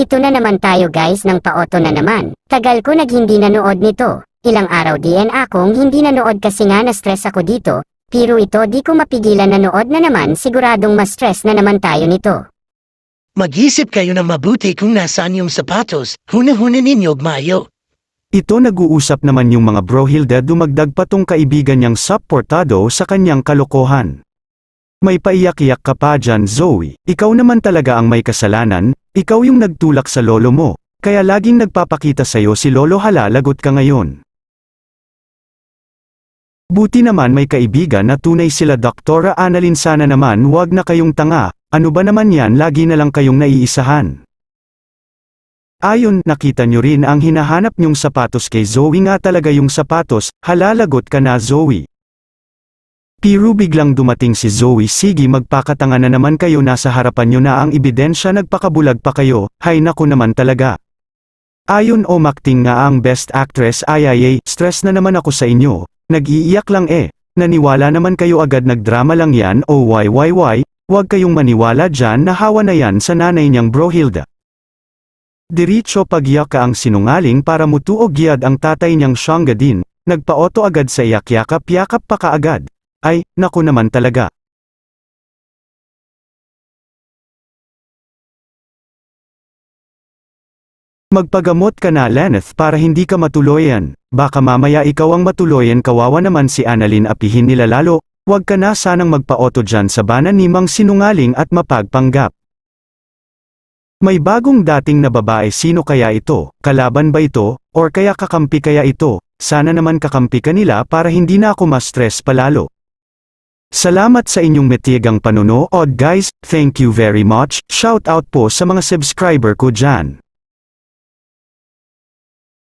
Ito na naman tayo guys ng paoto na naman. Tagal ko hindi nanood nito. Ilang araw din akong hindi nanood kasi nga na-stress ako dito. Pero ito di ko mapigilan nanood na naman, siguradong ma-stress na naman tayo nito. Mag-isip kayo ng mabuti kung nasaan yung sapatos. Huna-huna ninyo mayo. Ito nag-uusap naman yung mga Brohilda, dumagdag pa tong kaibigan niyang supportado sa kanyang kalokohan. May paiyak-iyak ka pa dyan, Zoe. Ikaw naman talaga ang may kasalanan, ikaw yung nagtulak sa lolo mo. Kaya laging nagpapakita sa'yo si Lolo, hala lagot ka ngayon. Buti naman may kaibigan na tunay sila Doktora Annalyn, sana naman wag na kayong tanga, ano ba naman yan, lagi na lang kayong naiisahan. Ayon, nakita nyo rin ang hinahanap nyong sapatos kay Zoe, nga talaga yung sapatos, hala lagot ka na Zoe. Pero biglang dumating si Zoe, sige magpakatanga na naman kayo, nasa harapan nyo na ang ebidensya, nagpakabulag pa kayo, hay naku naman talaga. Ayon, umakting nga ang best actress, ay stress na naman ako sa inyo, nag-iiyak lang naniwala naman kayo agad, nagdrama lang yan, wag kayong maniwala dyan, nahawa na yan sa nanay niyang Brohilda. Diretso pagyak ka ang sinungaling, para mutuog yad ang tatay niyang Shangga din, nagpaoto agad sa iyak-yakap pa kaagad. Ay, naku naman talaga. Magpagamot ka na Lenneth para hindi ka matuloyan, baka mamaya ikaw ang matuloyan, kawawa naman si Annalyn, apihin nila lalo, wag ka na sanang magpaoto dyan sa bana ni Mang sinungaling at mapagpanggap. May bagong dating na babae, sino kaya ito? Kalaban ba ito? Or kaya kakampi kaya ito? Sana naman kakampi ka nila para hindi na ako ma-stress palalo. Salamat sa inyong metigang panonood guys, thank you very much, shout out po sa mga subscriber ko dyan.